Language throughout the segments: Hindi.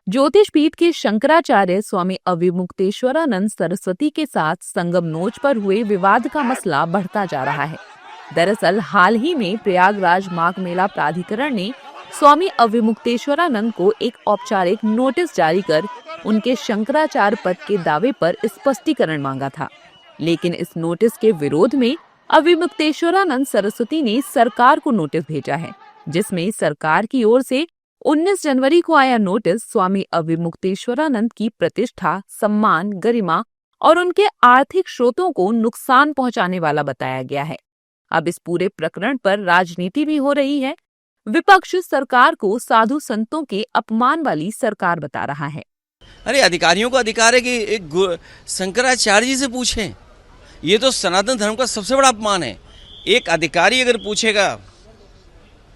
ज्योतिष पीठ के शंकराचार्य स्वामी अविमुक्तेश्वरानंद सरस्वती के साथ संगम नोच पर हुए विवाद का मसला बढ़ता जा रहा है। दरअसल हाल ही में प्रयागराज माघ मेला प्राधिकरण ने स्वामी अविमुक्तेश्वरानंद को एक औपचारिक नोटिस जारी कर उनके शंकराचार्य पद के दावे पर स्पष्टीकरण मांगा था। लेकिन इस नोटिस के विरोध में अविमुक्तेश्वरानंद सरस्वती ने सरकार को नोटिस भेजा है, जिसमें सरकार की ओर से 19 जनवरी को आया नोटिस स्वामी अविमुक्तेश्वरानंद की प्रतिष्ठा, सम्मान, गरिमा और उनके आर्थिक स्रोतों को नुकसान पहुंचाने वाला बताया गया है। अब इस पूरे प्रकरण पर राजनीति भी हो रही है। विपक्ष सरकार को साधु संतों के अपमान वाली सरकार बता रहा है। अरे अधिकारियों को अधिकार है कि एक शंकराचार्य जी से पूछें। ये तो सनातन धर्म का सबसे बड़ा अपमान है। एक अधिकारी अगर पूछेगा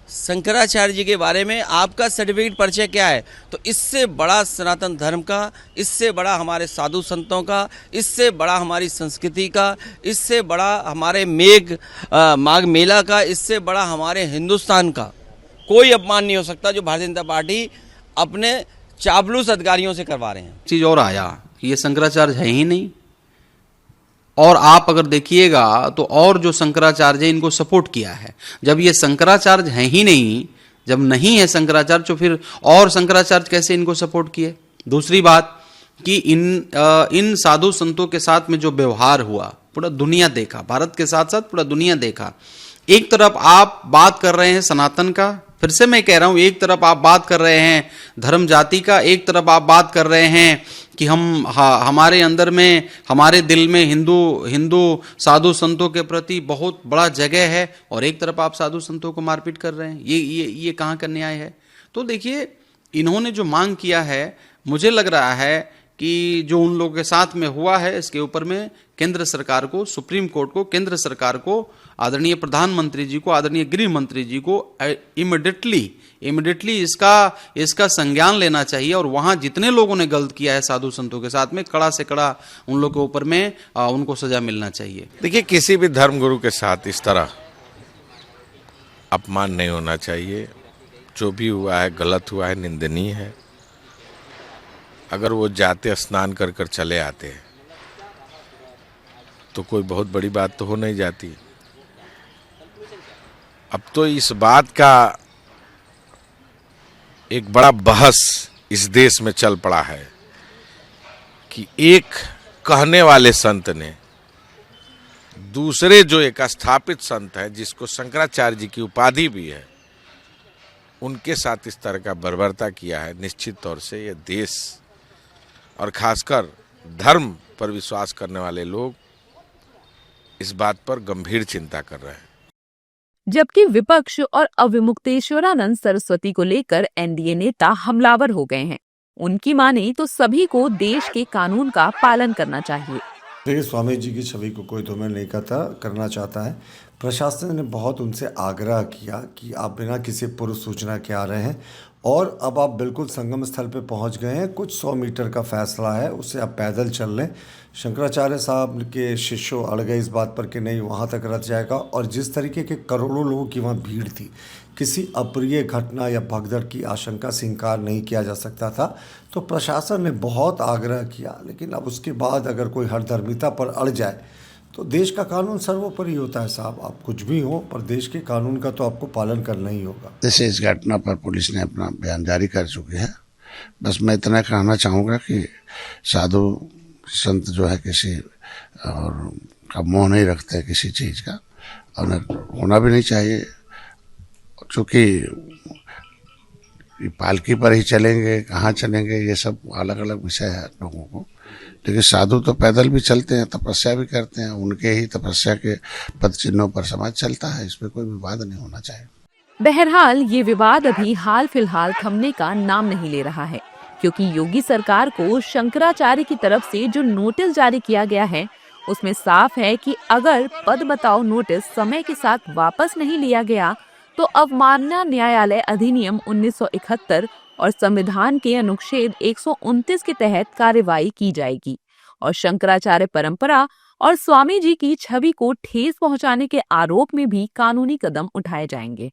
शंकराचार्य जी के बारे में आपका सर्टिफिकेट परिचय क्या है, तो इससे बड़ा सनातन धर्म का, इससे बड़ा हमारे साधु संतों का, इससे बड़ा हमारी संस्कृति का, इससे बड़ा हमारे माघ मेला का, इससे बड़ा हमारे हिंदुस्तान का कोई अपमान नहीं हो सकता जो भारतीय जनता पार्टी अपने चापलूस अधिकारियों से करवा रहे हैं। चीज और आया कि ये शंकराचार्य है ही नहीं, और आप अगर देखिएगा तो और जो शंकराचार्य है इनको सपोर्ट किया है। जब ये शंकराचार्य है ही नहीं, जब नहीं है शंकराचार्य, तो फिर और शंकराचार्य कैसे इनको सपोर्ट किए। दूसरी बात कि इन साधु संतों के साथ में जो व्यवहार हुआ पूरा दुनिया देखा, भारत के साथ साथ पूरा दुनिया देखा। एक तरफ आप बात कर रहे हैं सनातन का, फिर से मैं कह रहा हूं, एक तरफ आप बात कर रहे हैं धर्म जाति का, एक तरफ आप बात कर रहे हैं कि हमारे अंदर में, हमारे दिल में हिंदू साधु संतों के प्रति बहुत बड़ा जगह है, और एक तरफ आप साधु संतों को मारपीट कर रहे हैं। ये कहाँ का न्याय है। तो देखिए, इन्होंने जो मांग किया है, मुझे लग रहा है कि जो उन लोगों के साथ में हुआ है, इसके ऊपर में केंद्र सरकार को, सुप्रीम कोर्ट को, केंद्र सरकार को, आदरणीय प्रधानमंत्री जी को, आदरणीय गृह मंत्री जी को इमिडिएटली इसका संज्ञान लेना चाहिए, और वहां जितने लोगों ने गलत किया है साधु संतों के साथ में, कड़ा से कड़ा उन लोगों के ऊपर में उनको सजा मिलना चाहिए। देखिए, किसी भी धर्मगुरु के साथ इस तरह अपमान नहीं होना चाहिए। जो भी हुआ है गलत हुआ है, निंदनीय है। अगर वो जाते स्नान कर कर चले आते हैं तो कोई बहुत बड़ी बात तो हो नहीं जाती। अब तो इस बात का एक बड़ा बहस इस देश में चल पड़ा है कि एक कहने वाले संत ने दूसरे जो एक स्थापित संत है, जिसको शंकराचार्य जी की उपाधि भी है, उनके साथ इस तरह का बर्बरता किया है। निश्चित तौर से यह देश और खासकर धर्म पर विश्वास करने वाले लोग इस बात पर गंभीर चिंता कर रहे हैं। जबकि विपक्ष और अविमुक्तेश्वरानंद सरस्वती को लेकर एनडीए नेता हमलावर हो गए हैं। उनकी माने तो सभी को देश के कानून का पालन करना चाहिए। देखिए, स्वामी जी की छवि को कोई तुम्हें नहीं करना चाहता है। प्रशासन ने बहुत उनसे आग्रह किया कि आप बिना किसी पूर्व सूचना के आ रहे हैं, और अब आप बिल्कुल संगम स्थल पे पहुंच गए हैं। कुछ 100 मीटर का फैसला है, उससे आप पैदल चल लें। शंकराचार्य साहब के शिष्यों अड़ गए इस बात पर कि नहीं, वहां तक रथ जाएगा। और जिस तरीके के करोड़ों लोगों की वहां भीड़ थी, किसी अप्रिय घटना या भगदड़ की आशंका से इनकार नहीं किया जा सकता था। तो प्रशासन ने बहुत आग्रह किया, लेकिन अब उसके बाद अगर कोई हठधर्मिता पर अड़ जाए तो देश का कानून सर्वोपरि होता है साहब। आप कुछ भी हो, पर देश के कानून का तो आपको पालन करना ही होगा। जैसे इस घटना पर पुलिस ने अपना बयान जारी कर चुकी है। बस मैं इतना कहना चाहूँगा कि साधु संत जो है किसी और का मोह नहीं रखते किसी चीज़ का, और होना भी नहीं चाहिए। चूँकि पालकी पर ही चलेंगे, कहाँ चलेंगे, ये सब अलग अलग विषय है लोगों को। लेकिन साधु तो पैदल भी चलते हैं, तपस्या भी करते हैं। उनके ही तपस्या के पद चिन्हों पर समाज चलता है। इसमें कोई विवाद नहीं होना चाहिए। बहरहाल ये विवाद अभी हाल फिलहाल थमने का नाम नहीं ले रहा है, क्योंकि योगी सरकार को शंकराचार्य की तरफ से जो नोटिस जारी किया गया है, उसमें साफ है कि अगर पद बताओ नोटिस समय के साथ वापस नहीं लिया गया तो अवमानना न्यायालय अधिनियम 1971 और संविधान के अनुच्छेद 129 के तहत कार्रवाई की जाएगी, और शंकराचार्य परंपरा और स्वामी जी की छवि को ठेस पहुंचाने के आरोप में भी कानूनी कदम उठाए जाएंगे।